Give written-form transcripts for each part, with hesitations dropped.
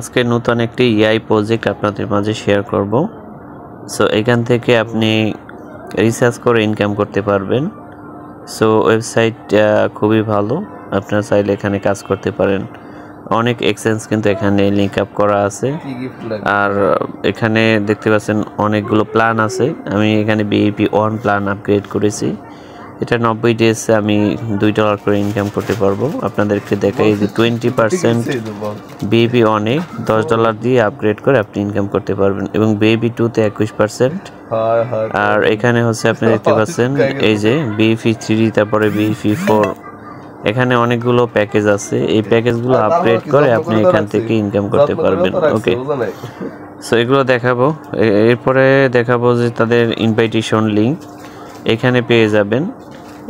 আজকে নতুন একটি এআই প্রজেক্ট আপনাদের মাঝে শেয়ার করব। সো এখান থেকে আপনি রিসার্চ করে ইনকাম করতে পারবেন। সো ওয়েবসাইট খুবই ভালো, আপনারা চাইলে এখানে কাজ করতে পারেন। অনেক এক্সচেঞ্জ কিন্তু এখানে লিঙ্ক আপ করা আছে, আর এখানে দেখতে পাচ্ছেন অনেকগুলো প্ল্যান আছে। আমি এখানে বিইপি 1 প্ল্যান আপগ্রেড করেছি। এটা 90 ডেজ আমি $2 করে ইনকাম করতে পারবো। আপনাদেরকে দেখাই যে 20% বিইপি 1-এ $10 দিয়ে আপগ্রেড করে আপনি ইনকাম করতে পারবেন, এবং বিইপি 2-তে 21%। আর এখানে হচ্ছে আপনি দেখতে পাচ্ছেন এই যে বিইপি 3, তারপরে বিইপি 4, এখানে অনেকগুলো প্যাকেজ আছে। এই প্যাকেজগুলো আপগ্রেড করে আপনি এখান থেকে ইনকাম করতে পারবেন। ওকে, সো এগুলো দেখাবো। এরপরে দেখাবো যে তাদের ইনভাইটেশন লিঙ্ক এখানে পেয়ে যাবেন।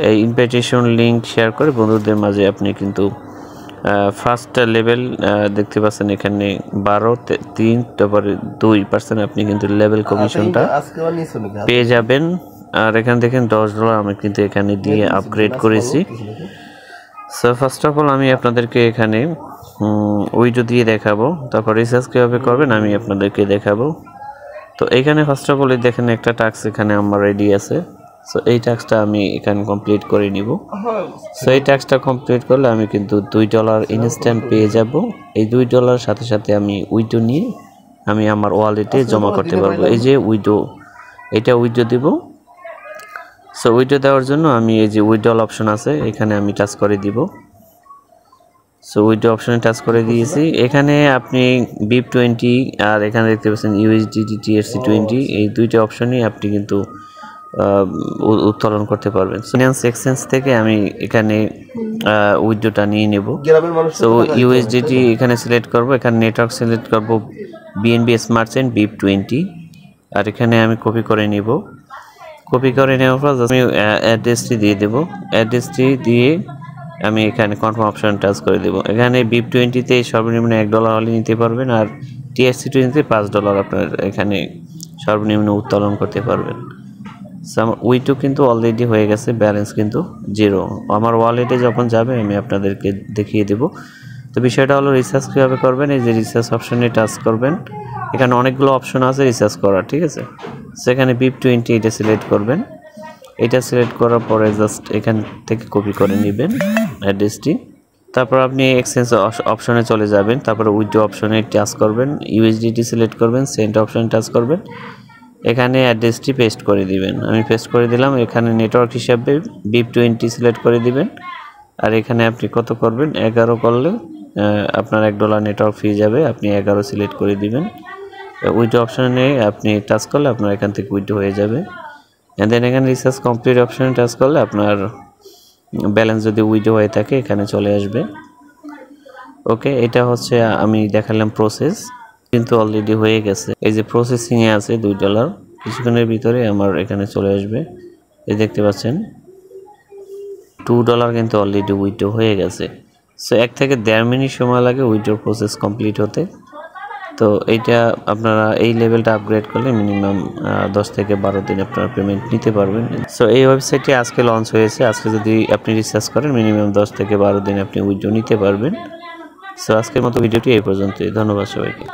এই ইনভাইটেশন লিঙ্ক শেয়ার করে বন্ধুদের মাঝে আপনি কিন্তু ফার্স্ট লেভেল দেখতে পাচ্ছেন এখানে 12, 3, তারপরে 2% আপনি কিন্তু লেভেল কমিশনটা পেয়ে যাবেন। আর এখানে দেখেন $10 আমি কিন্তু এখানে দিয়ে আপগ্রেড করেছি। সো ফার্স্ট অফ অল আমি আপনাদেরকে এখানে উইডো দিয়ে দেখাবো, তারপর রিসার্চ কীভাবে করবেন আমি আপনাদেরকে দেখাবো। তো এখানে ফার্স্ট অফ অল দেখেন একটা টাস্ক এখানে আমার রেডি আছে। সো এই টাস্কটা আমি এখানে কমপ্লিট করে নিব। সো এই টাস্কটা কমপ্লিট করলে আমি কিন্তু $2 ইনস্ট্যান্ট পেয়ে যাব। এই $2 সাথে সাথে আমি উইডো নিয়ে আমি আমার ওয়ালেটে জমা করতে পারবো। এই যে উইডো, এটা উইডো দিব। সো উইডো দেওয়ার জন্য আমি এই যে উইড্রল অপশন আছে এখানে আমি টাচ করে দিব। সো উইডো অপশনে টাচ করে দিয়েছি। এখানে আপনি BIP20 আর এখানে দেখতে পাচ্ছেন USDT TRC20, এই দুইটা অপশনই আপনি কিন্তু উত্তোলন করতে পারবেন। ফাইন্যান্স এক্সচেঞ্জ থেকে আমি এখানে উইডোটা নিয়ে নেব। সো USDT এখানে সিলেক্ট করব, এখানে নেটওয়ার্ক সিলেক্ট করব BNB স্মার্ট চেইন BIP20, আর এখানে আমি কপি করে নিব। কপি করে নেওয়ার পর আমি অ্যাড্রেসটি দিয়ে দেব। অ্যাড্রেসটি দিয়ে আমি এখানে কনফার্ম অপশন টাচ করে দেব। এখানে BIP20-তে সর্বনিম্ন $1 হলে নিতে পারবেন, আর TRC20-তে $5 আপনার এখানে সর্বনিম্ন উত্তোলন করতে পারবেন। আমার উইডো কিন্তু অলরেডি হয়ে গেছে, ব্যালেন্স কিন্তু 0। আমার ওয়ালেটে যখন যাবে আমি আপনাদেরকে দেখিয়ে দেব। তো বিষয়টা হলো রিসার্চ কীভাবে করবেন। এই যে রিসার্চ অপশনে টাচ করবেন, এখানে অনেকগুলো অপশন আছে রিসার্চ করার, ঠিক আছে। সেখানে BIP20 এটা সিলেক্ট করবেন। এটা সিলেক্ট করার পরে জাস্ট এখান থেকে কপি করে নেবেন অ্যাড্রেসটি। তারপর আপনি এক্সচেঞ্জ অপশনে চলে যাবেন, তারপরে উইডো অপশনে টাচ করবেন, USDT সিলেক্ট করবেন, সেন্ড অপশনে টাচ করবেন, এখানে অ্যাড্রেসটি পেস্ট করে দিবেন। আমি পেস্ট করে দিলাম। এখানে নেটওয়ার্ক হিসাবে BIP20 সিলেক্ট করে দিবেন, আর এখানে আপনি কত করবেন 11 করলে আপনার $1 নেটওয়ার্ক ফি যাবে, আপনি 11 সিলেক্ট করে দিবেন। উইডো অপশনে আপনি টাচ করলে আপনার এখান থেকে উইডো হয়ে যাবে। এন্ড দেন এখানে রিসার্চ কমপ্লিট অপশনে টাচ করলে আপনার ব্যালেন্স যদি উইডো হয়ে থাকে এখানে চলে আসবে। ওকে, এটা হচ্ছে আমি দেখালাম প্রসেস, কিন্তু অলরেডি হয়ে গেছে। এই যে প্রসেসিংয়ে আছে $2, কিছুক্ষণের ভিতরে আমার এখানে চলে আসবে। এই দেখতে পাচ্ছেন $2 কিন্তু অলরেডি উইডো হয়ে গেছে। সো 1 থেকে 1.5 মিনিট সময় লাগে উইডোর প্রসেস কমপ্লিট হতে। তো এইটা আপনারা এই লেভেলটা আপগ্রেড করলে মিনিমাম 10 থেকে 12 দিন আপনারা পেমেন্ট নিতে পারবেন। সো এই ওয়েবসাইটটি আজকে লঞ্চ হয়েছে। আজকে যদি আপনি রিসার্চ করেন মিনিমাম 10 থেকে 12 দিন আপনি উইডো নিতে পারবেন। সো আজকের মতো ভিডিওটি এই পর্যন্তই। ধন্যবাদ সবাইকে।